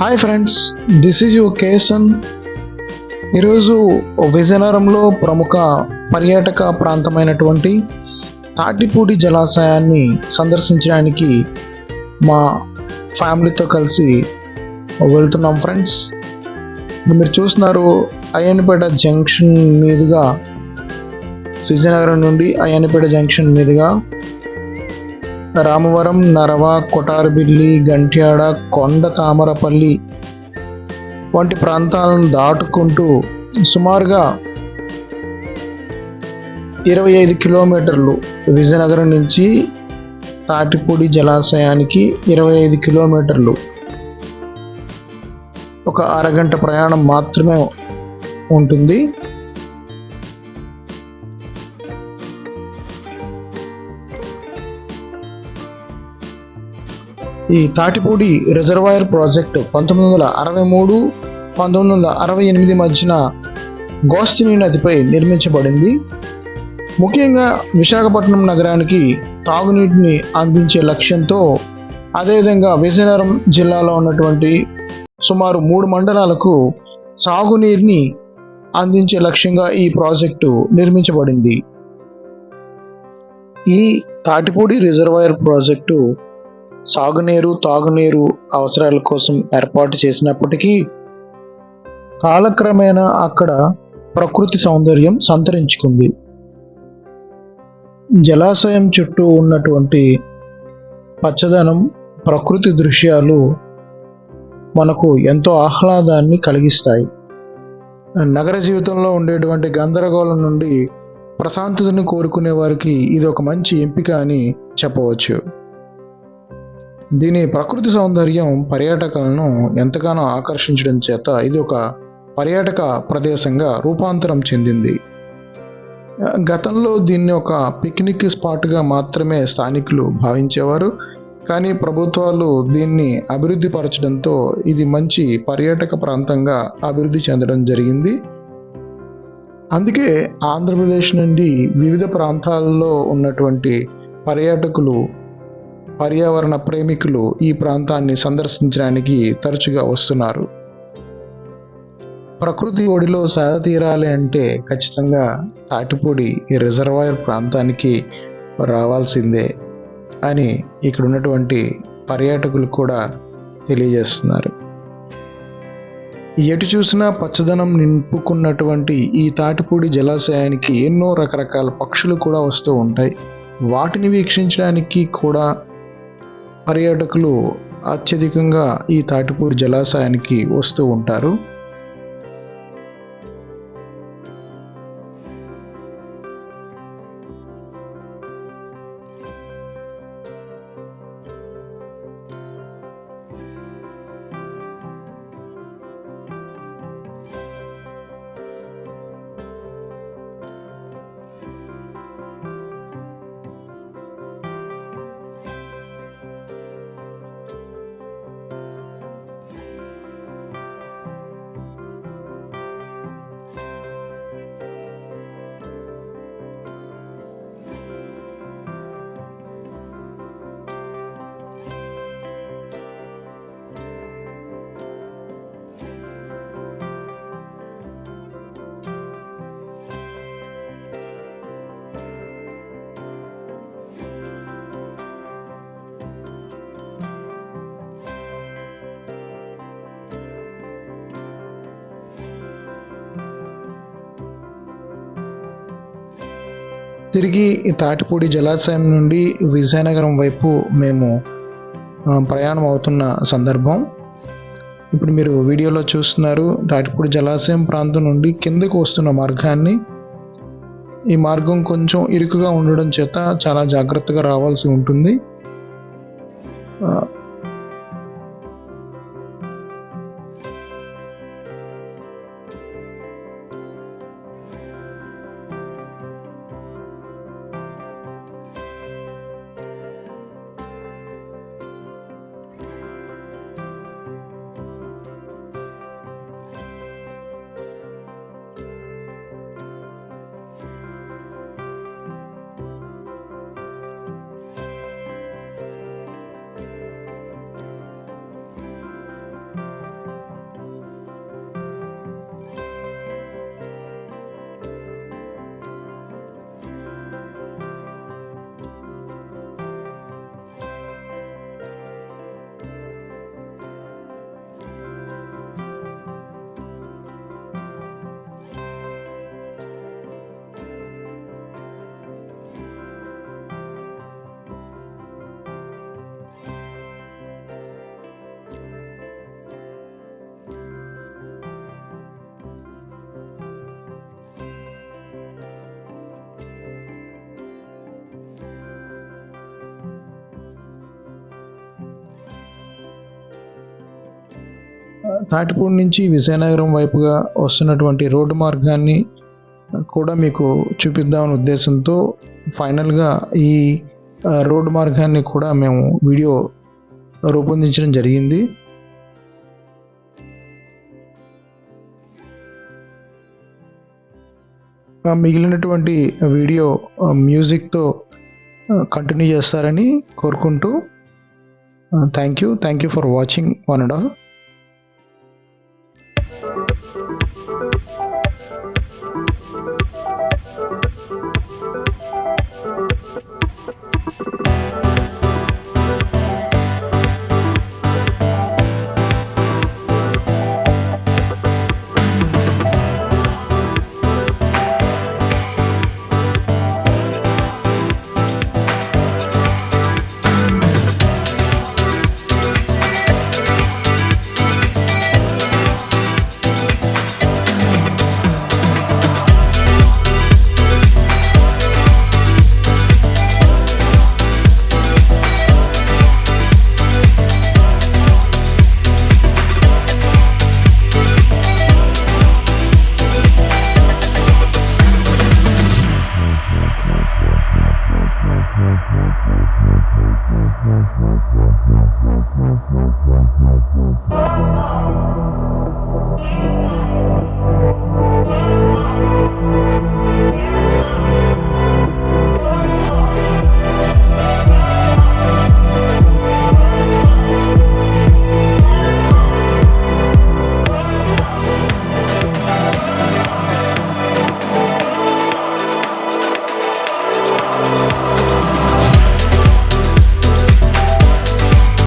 Hi friends, this is your Kesan. ఈరోజు విజయనగరంలో ప్రముఖ పర్యాటక ప్రాంతమైనటువంటి తాటిపూడి జలాశయాన్ని సందర్శించడానికి మా ఫ్యామిలీతో కలిసి వెళ్తున్నాం ఫ్రెండ్స్. మీరు చూస్తున్నారు అయ్యన్నపేట జంక్షన్ మీదుగా, విజయనగరం నుండి అయ్యన్నపేట జంక్షన్ మీదుగా రామవరం, నరవ, కొటారబిల్లి, గంట్యాడ, కొండ తామరపల్లి వంటి ప్రాంతాలను దాటుకుంటూ సుమారుగా 25 కిలోమీటర్లు, విజయనగరం నుంచి తాటిపూడి జలాశయానికి 25 కిలోమీటర్లు, ఒక అరగంట ప్రయాణం మాత్రమే ఉంటుంది. ఈ తాటిపూడి రిజర్వాయర్ ప్రాజెక్టు 1963-1968 మధ్యన గోస్తని నదిపై నిర్మించబడింది. ముఖ్యంగా విశాఖపట్నం నగరానికి తాగునీటిని అందించే లక్ష్యంతో, అదేవిధంగా విజయనగరం జిల్లాలో ఉన్నటువంటి సుమారు 3 మండలాలకు సాగునీరుని అందించే లక్ష్యంగా ఈ ప్రాజెక్టు నిర్మించబడింది. ఈ తాటిపూడి రిజర్వాయర్ ప్రాజెక్టు సాగునీరు, తాగునీరు అవసరాల కోసం ఏర్పాటు చేసినప్పటికీ కాలక్రమేణా అక్కడ ప్రకృతి సౌందర్యం సంతరించుకుంది. జలాశయం చుట్టూ ఉన్నటువంటి పచ్చదనం, ప్రకృతి దృశ్యాలు మనకు ఎంతో ఆహ్లాదాన్ని కలిగిస్తాయి. నగర జీవితంలో ఉండేటువంటి గందరగోళం నుండి ప్రశాంతతను కోరుకునే వారికి ఇది ఒక మంచి ఎంపిక అని చెప్పవచ్చు. దీని ప్రకృతి సౌందర్యం పర్యాటకులను ఎంతగానో ఆకర్షించడం చేత ఇది ఒక పర్యాటక ప్రదేశంగా రూపాంతరం చెందింది. గతంలో దీన్ని ఒక పిక్నిక్ స్పాట్గా మాత్రమే స్థానికులు భావించేవారు, కానీ ప్రభుత్వాలు దీన్ని అభివృద్ధి పరచడంతో ఇది మంచి పర్యాటక ప్రాంతంగా అభివృద్ధి చెందడం జరిగింది. అందుకే ఆంధ్రప్రదేశ్ నుండి వివిధ ప్రాంతాల్లో ఉన్నటువంటి పర్యాటకులు, పర్యావరణ ప్రేమికులు ఈ ప్రాంతాన్ని సందర్శించడానికి తరచుగా వస్తున్నారు. ప్రకృతి ఒడిలో సేద తీరాలి అంటే ఖచ్చితంగా తాటిపూడి ఈ రిజర్వాయర్ ప్రాంతానికి రావాల్సిందే అని ఇక్కడ ఉన్నటువంటి పర్యాటకులు కూడా తెలియజేస్తున్నారు. ఎటు చూసినా పచ్చదనం నింపుకున్నటువంటి ఈ తాటిపూడి జలాశయానికి ఎన్నో రకరకాల పక్షులు కూడా వస్తూ ఉంటాయి. వాటిని వీక్షించడానికి కూడా పర్యాటకులు అత్యధికంగా ఈ తాటిపూడి జలాశయానికి వస్తూ ఉంటారు. తిరిగి ఈ తాటిపూడి జలాశయం నుండి విజయనగరం వైపు మేము ప్రయాణం అవుతున్న సందర్భం. ఇప్పుడు మీరు వీడియోలో చూస్తున్నారు తాటిపూడి జలాశయం ప్రాంతం నుండి కిందకు వస్తున్న మార్గాన్ని. ఈ మార్గం కొంచెం ఇరుకుగా ఉండడం చేత చాలా జాగ్రత్తగా రావాల్సి ఉంటుంది. తాటిపూడి నుంచి విజయనగరం వైపుగా వస్తున్నటువంటి రోడ్డు మార్గాన్ని కూడా మీకు చూపిద్దామనే ఉద్దేశంతో ఫైనల్గా ఈ రోడ్డు మార్గాన్ని కూడా మేము వీడియో రూపొందించడం జరిగింది. మిగిలినటువంటి వీడియో మ్యూజిక్తో కంటిన్యూ చేస్తారని కోరుకుంటూ thank you for watching one and all.